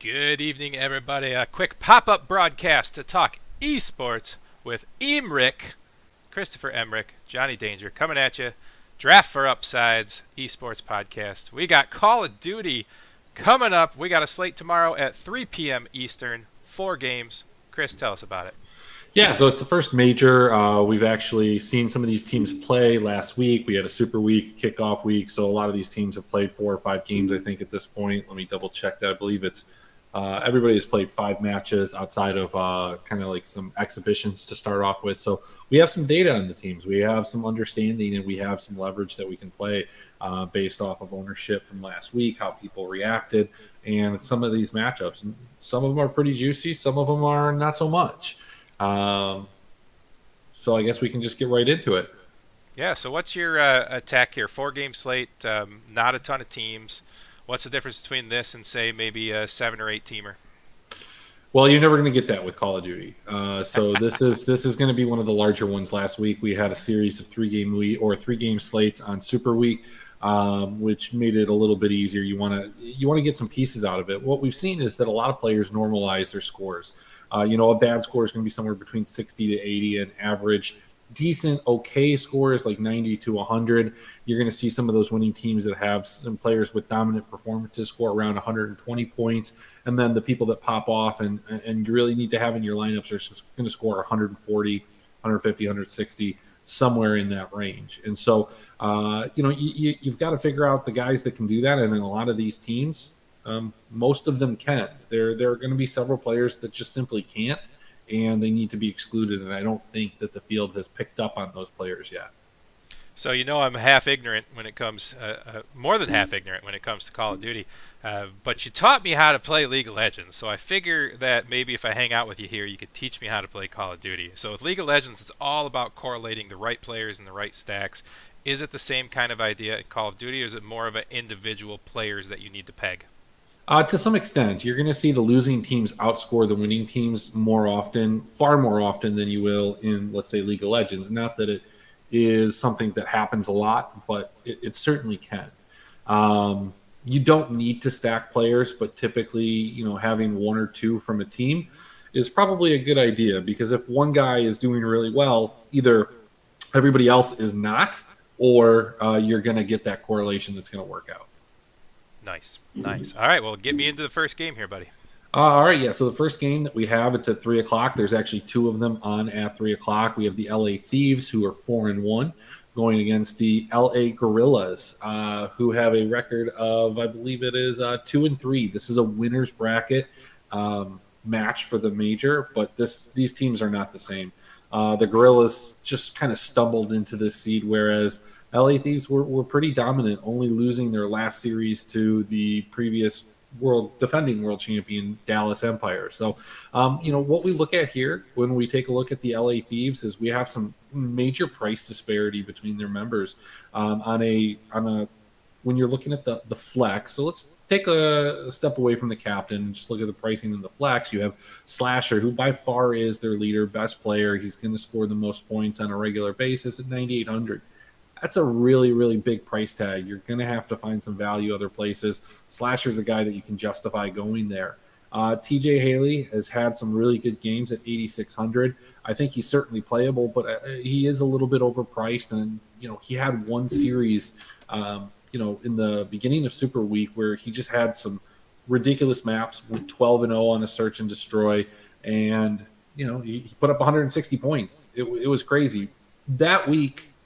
Good evening, everybody. A quick pop-up broadcast to talk eSports with eMrick, Christopher Emrick, Johnny Danger coming at you. Draft for Upsides, eSports podcast. We got Call of Duty coming up. We got a slate tomorrow at 3 p.m. Eastern. 4 games. Chris, tell us about it. Yeah, so it's the first major. We've actually seen some of these teams play last week. We had a super week, kickoff week, so a lot of these teams have played 4 or 5 games, I think, at this point. Let me double check that. I believe it's everybody has played 5 matches outside of kind of like some exhibitions to start off with. So we have some data on the teams. We have some understanding, and we have some leverage that we can play based off of ownership from last week, how people reacted, and some of these matchups. Some of them are pretty juicy. Some of them are not so much. So I guess we can just get right into it. Yeah, so what's your attack here? 4-game slate, not a ton of teams. What's the difference between this and, say, maybe a 7 or 8 teamer? Well, you're never going to get that with Call of Duty. So this is going to be one of the larger ones. Last week we had a series of 3-game slates on Super Week, which made it a little bit easier. You want to get some pieces out of it. What we've seen is that a lot of players normalize their scores. A bad score is going to be somewhere between 60 to 80, and average decent, okay scores like 90 to 100. You're going to see some of those winning teams that have some players with dominant performances score around 120 points, and then the people that pop off and you really need to have in your lineups are going to score 140, 150, 160, somewhere in that range. And so, you've got to figure out the guys that can do that, and in a lot of these teams, most of them can. There are going to be several players that just simply can't, and they need to be excluded, and I don't think that the field has picked up on those players yet. So I'm half ignorant when it comes, more than half ignorant when it comes to Call of Duty, but you taught me how to play League of Legends, so I figure that maybe if I hang out with you here, you could teach me how to play Call of Duty. So with League of Legends, it's all about correlating the right players and the right stacks. Is it the same kind of idea in Call of Duty, or is it more of an individual players that you need to peg? To some extent, you're going to see the losing teams outscore the winning teams far more often than you will in, let's say, League of Legends. Not that it is something that happens a lot, but it certainly can. You don't need to stack players, but typically, having 1 or 2 from a team is probably a good idea, because if one guy is doing really well, either everybody else is not, or you're going to get that correlation that's going to work out. Nice. All right, well, get me into the first game here, buddy. All right, yeah. So the first game that we have, it's at 3 o'clock. There's actually 2 of them on at 3 o'clock. We have the LA Thieves, who are 4-1, going against the LA Gorillas, who have a record of, I believe it is 2-3. This is a winner's bracket match for the major, but these teams are not the same. The Gorillas just kind of stumbled into this seed, whereas LA Thieves were pretty dominant, only losing their last series to the previous defending world champion Dallas Empire. So, what we look at here when we take a look at the LA Thieves is we have some major price disparity between their members when you're looking at the flex. So let's take a step away from the captain and just look at the pricing in the flex. You have Slasher, who by far is their leader, best player. He's going to score the most points on a regular basis at 9,800. That's a really, really big price tag. You're going to have to find some value other places. Slasher's a guy that you can justify going there. TJ Haley has had some really good games at 8,600. I think he's certainly playable, but he is a little bit overpriced. And, he had one series, in the beginning of Super Week where he just had some ridiculous maps with 12-0 on a search and destroy. And, he put up 160 points. It was crazy.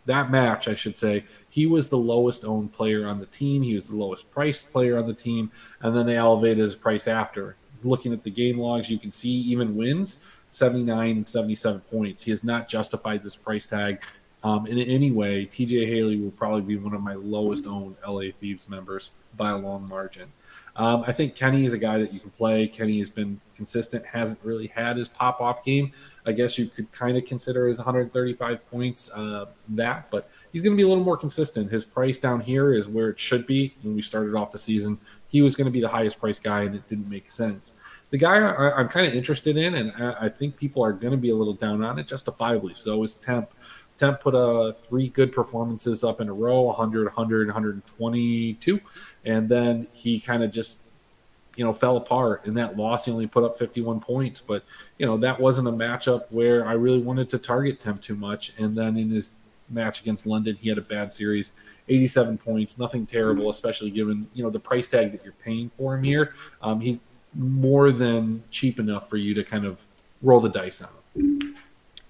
That match, I should say, he was the lowest owned player on the team. He was the lowest priced player on the team. And then they elevated his price after. Looking at the game logs, you can see even wins, 79 and 77 points. He has not justified this price tag in any way. TJ Haley will probably be one of my lowest owned LA Thieves members by a long margin. I think Kenny is a guy that you can play. Kenny has been consistent, hasn't really had his pop-off game. I guess you could kind of consider his 135 points but he's going to be a little more consistent. His price down here is where it should be. When we started off the season, he was going to be the highest priced guy, and it didn't make sense. The guy I'm kind of interested in, and I think people are going to be a little down on it, justifiably so, is Temp. Temp put 3 good performances up in a row, 100, 100, 122, and then he kind of just fell apart. In that loss, he only put up 51 points, but that wasn't a matchup where I really wanted to target Temp too much. And then in his match against London, he had a bad series, 87 points, nothing terrible, especially given the price tag that you're paying for him here. He's more than cheap enough for you to kind of roll the dice on him.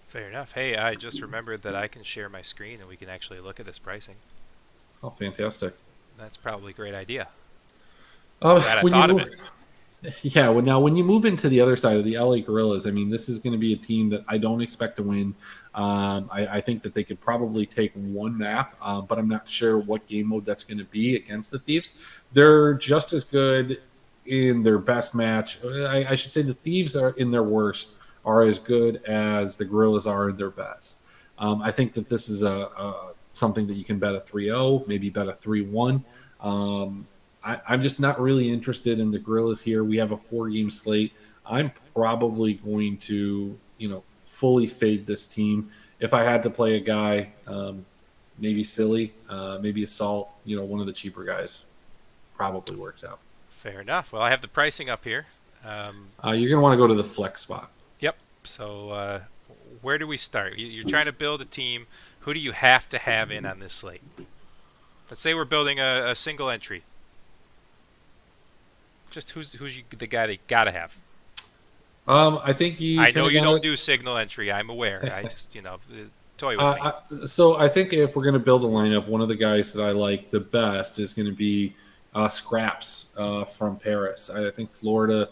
Fair enough. Hey, I just remembered that I can share my screen and we can actually look at this pricing. Oh, fantastic! That's probably a great idea. Oh, Glad I when you thought of move, it. yeah. Well, now when you move into the other side of the LA Gorillas, I mean, this is going to be a team that I don't expect to win. I think that they could probably take one map, but I'm not sure what game mode that's going to be against the Thieves. They're just as good in their best match. I should say the Thieves are in their worst are as good as the Gorillas are in their best. I think that this is a something that you can bet a 3-0, maybe bet a 3-1. I'm just not really interested in the Gorillas here. We have a 4-game slate. I'm probably going to, fully fade this team. If I had to play a guy, maybe Silly, maybe Assault, one of the cheaper guys probably works out. Fair enough. Well, I have the pricing up here. You're going to want to go to the flex spot. Yep. So where do we start? You're trying to build a team. Who do you have to have in on this slate? Let's say we're building a single entry. Just who's the guy they gotta have? I think I know you don't do signal entry. I'm aware. I just toy with me. So I think if we're going to build a lineup, one of the guys that I like the best is going to be Scraps from Paris. I think Florida,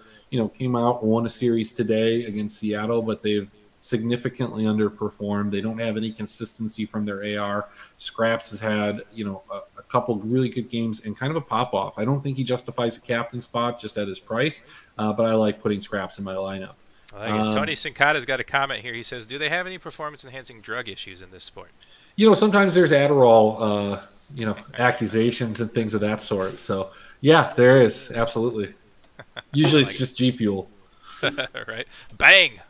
came out and won a series today against Seattle, but they've significantly underperformed. They don't have any consistency from their AR. Scraps has had, a couple really good games and kind of a pop-off. I don't think he justifies a captain spot just at his price, but I like putting Scraps in my lineup. Tony Sincata's got a comment here. He says, do they have any performance-enhancing drug issues in this sport? Sometimes there's Adderall, accusations and things of that sort. So, yeah, there is. Absolutely. Usually it's just G Fuel. Right. Bang!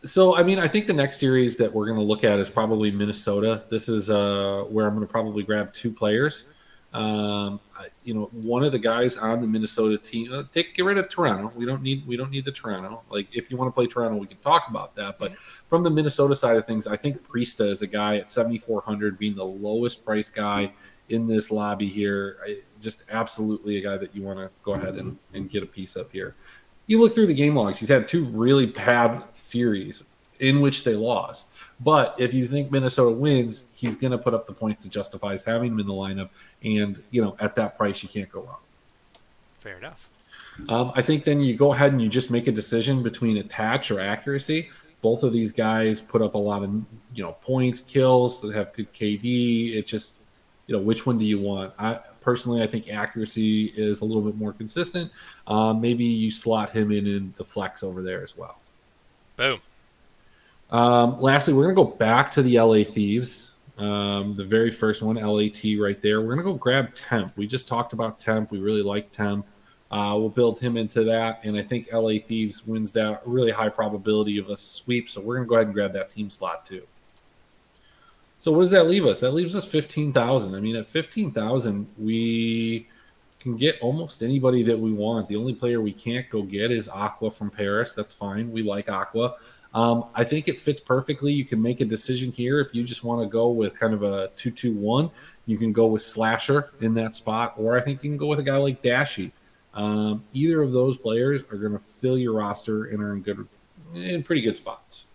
So, I mean, I think the next series that we're going to look at is probably Minnesota. This is where I'm going to probably grab two players. One of the guys on the Minnesota team, get rid of Toronto. We don't need the Toronto. Like, if you want to play Toronto, we can talk about that. But from the Minnesota side of things, I think Priesta is a guy at 7,400, being the lowest price guy in this lobby here. Just absolutely a guy that you want to go ahead and get a piece of here. You look through the game logs, he's had two really bad series in which they lost. But if you think Minnesota wins, he's going to put up the points that justifies having him in the lineup. And, at that price, you can't go wrong. Fair enough. I think then you go ahead and you just make a decision between attach or accuracy. Both of these guys put up a lot of, points, kills, that have good KD. It's just, which one do you want? Personally, I think accuracy is a little bit more consistent. Maybe you slot him in the flex over there as well. Boom. Lastly, we're going to go back to the LA Thieves. The very first one, LAT right there. We're going to go grab Temp. We just talked about Temp. We really like Temp. We'll build him into that, and I think LA Thieves wins that really high probability of a sweep, so we're going to go ahead and grab that team slot too. So what does that leave us? That leaves us 15,000. I mean, at 15,000, we can get almost anybody that we want. The only player we can't go get is Aqua from Paris. That's fine. We like Aqua. I think it fits perfectly. You can make a decision here. If you just want to go with kind of a 2-2-1, you can go with Slasher in that spot, or I think you can go with a guy like Dashy. Either of those players are going to fill your roster and are in pretty good spots.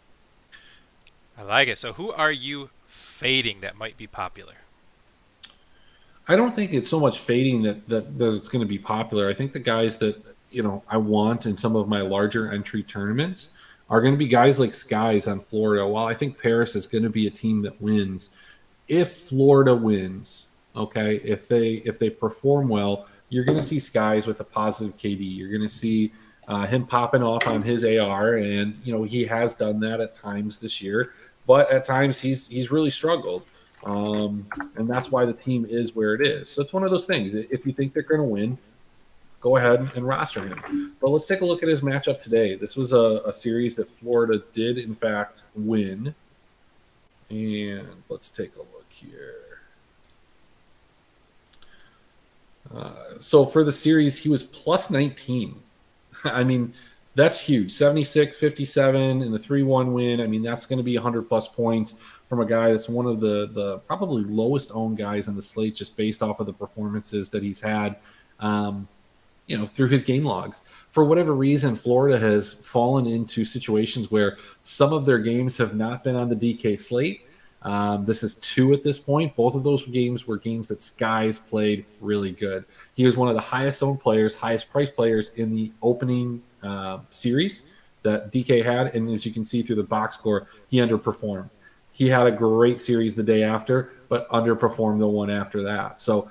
I like it. So who are you fading that might be popular? I don't think it's so much fading that it's going to be popular. I think the guys that I want in some of my larger entry tournaments are going to be guys like Skies on Florida. While I think Paris is going to be a team that wins, if Florida wins, okay, if they perform well, you're going to see Skies with a positive KD. You're going to see him popping off on his AR, and he has done that at times this year. But at times he's really struggled, and that's why the team is where it is. So it's one of those things. If you think they're going to win, go ahead and roster him. But let's take a look at his matchup today. This was a series that Florida did, in fact, win. And let's take a look here. So for the series, he was plus 19. I mean, that's huge. 76, 57 in the 3-1 win. I mean, that's going to be 100 plus points from a guy that's one of the probably lowest owned guys on the slate just based off of the performances that he's had. Um, through his game logs. For whatever reason, Florida has fallen into situations where some of their games have not been on the DK slate. This is two at this point. Both of those games were games that Skies played really good. He was one of the highest owned players, highest priced players in the opening series that DK had. And as you can see through the box score, he underperformed. He had a great series the day after, but underperformed the one after that. So,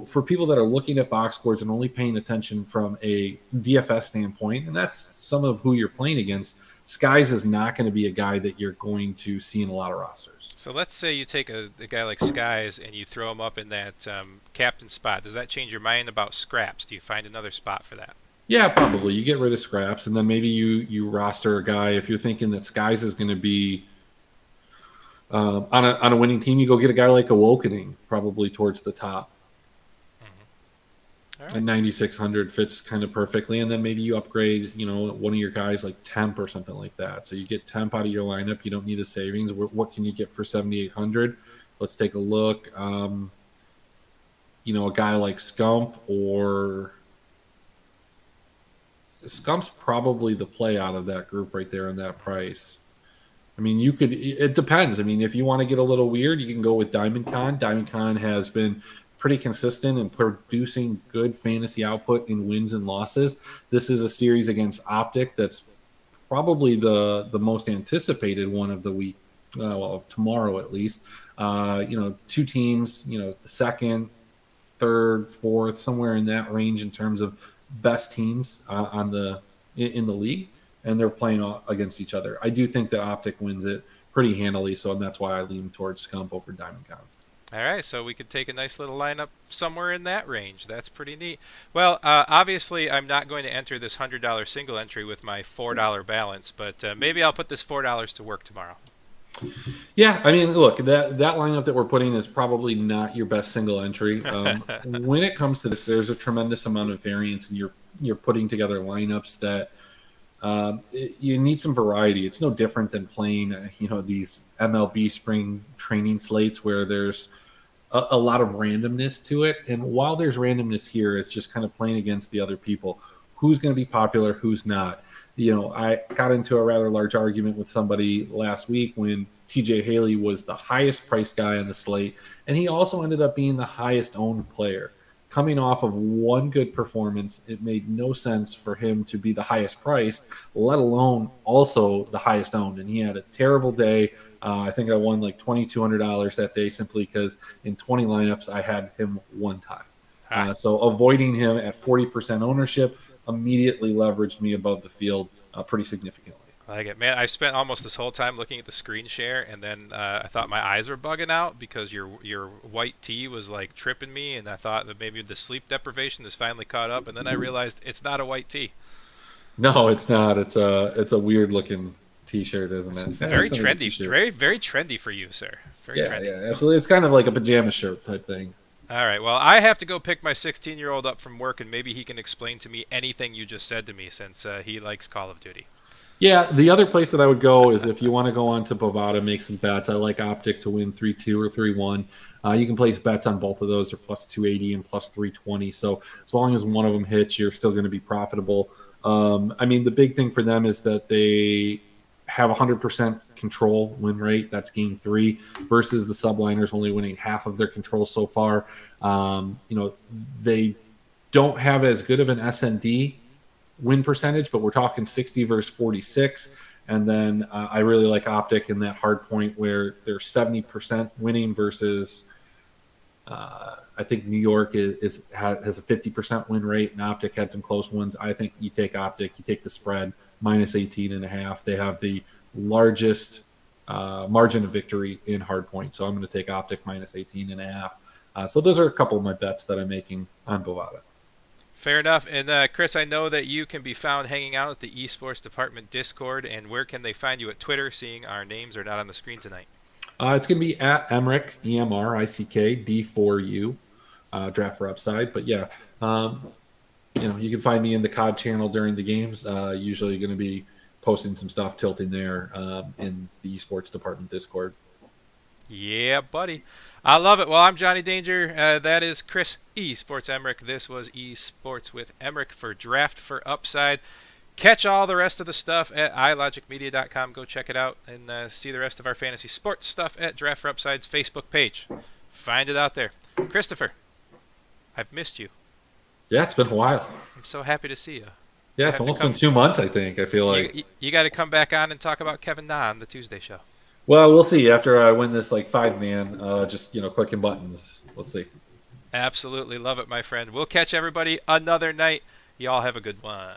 for people that are looking at box scores and only paying attention from a DFS standpoint, and that's some of who you're playing against, Skies is not going to be a guy that you're going to see in a lot of rosters. So let's say you take a guy like Skies and you throw him up in that captain spot. Does that change your mind about scraps? Do you find another spot for that? Yeah, probably. You get rid of scraps, and then maybe you roster a guy. If you're thinking that Skies is going to be on a winning team, you go get a guy like Awakening, probably towards the top. All right. And 9600 fits kind of perfectly, and then maybe you upgrade one of your guys like Temp or something like that, so you get Temp out of your lineup. You don't need the savings. What can you get for 7800? Let's take a look. A guy like Scump's probably the play out of that group right there in that price. I mean, it depends. I mean, if you want to get a little weird, you can go with Diamond Con. Diamond Con has been pretty consistent in producing good fantasy output in wins and losses. This is a series against Optic that's probably the most anticipated one of the week, of tomorrow at least. Two teams, the second, third, fourth, somewhere in that range in terms of best teams in the league, and they're playing against each other. I do think that Optic wins it pretty handily, so that's why I lean towards Scump over Diamond Con. All right, so we could take a nice little lineup somewhere in that range. That's pretty neat. Well, obviously, I'm not going to enter this $100 single entry with my $4 balance, but maybe I'll put this $4 to work tomorrow. Yeah, I mean, look, that lineup that we're putting is probably not your best single entry. When it comes to this, there's a tremendous amount of variance, and you're putting together lineups that you need some variety. It's no different than playing, these MLB spring training slates where there's a lot of randomness to it. And while there's randomness here, it's just kind of playing against the other people. Who's going to be popular? Who's not? I got into a rather large argument with somebody last week when TJ Haley was the highest priced guy on the slate, and he also ended up being the highest owned player. Coming off of one good performance, it made no sense for him to be the highest priced, let alone also the highest owned. And he had a terrible day. I think I won like $2,200 that day simply because in 20 lineups I had him one time. So avoiding him at 40% ownership immediately leveraged me above the field pretty significantly. I like it, man. I spent almost this whole time looking at the screen share, and then I thought my eyes were bugging out because your white tea was like tripping me, and I thought that maybe the sleep deprivation has finally caught up, and then I realized it's not a white tea. No, it's not. It's a weird looking T-shirt, isn't it? Very trendy, very very trendy for you, sir. Very trendy. Yeah, absolutely. It's kind of like a pajama shirt type thing. All right. Well, I have to go pick my 16-year-old up from work, and maybe he can explain to me anything you just said to me since he likes Call of Duty. Yeah, the other place that I would go is if you want to go on to Bovada, make some bets. I like Optic to win 3-2 or 3-1. You can place bets on both of those. They're plus 280 and plus 320. So as long as one of them hits, you're still going to be profitable. The big thing for them is that they have 100% control win rate. That's game 3 versus the subliners only winning half of their control so far. They don't have as good of an SND win percentage, but we're talking 60 versus 46. And then I really like Optic in that hard point where they're 70% winning versus I think New York has a 50% win rate, and Optic had some close ones. I think you take Optic, you take the spread minus 18.5. They have the largest margin of victory in hard point, so I'm going to take Optic minus 18.5. So those are a couple of my bets that I'm making on Bovada. Fair enough. And Chris, I know that you can be found hanging out at the eSports Department Discord. And where can they find you at Twitter, seeing our names are not on the screen tonight? It's going to be at eMrick, eMrick, D4U. Draft for Upside. But yeah, you can find me in the COD channel during the games. Usually going to be posting some stuff, tilting there in the esports department Discord. Yeah, buddy. I love it. Well, I'm Johnny Danger. That is Chris eSports eMrick. This was eSports with eMrick for Draft for Upside. Catch all the rest of the stuff at ilogicmedia.com. Go check it out and see the rest of our fantasy sports stuff at Draft for Upside's Facebook page. Find it out there. Christopher, I've missed you. Yeah, it's been a while. I'm so happy to see you. Yeah, it's almost been 2 months, I think. I feel like you got to come back on and talk about Kevin Na on the Tuesday show. Well, we'll see. After I win this like 5-man, just clicking buttons. Let's see. Absolutely love it, my friend. We'll catch everybody another night. Y'all have a good one.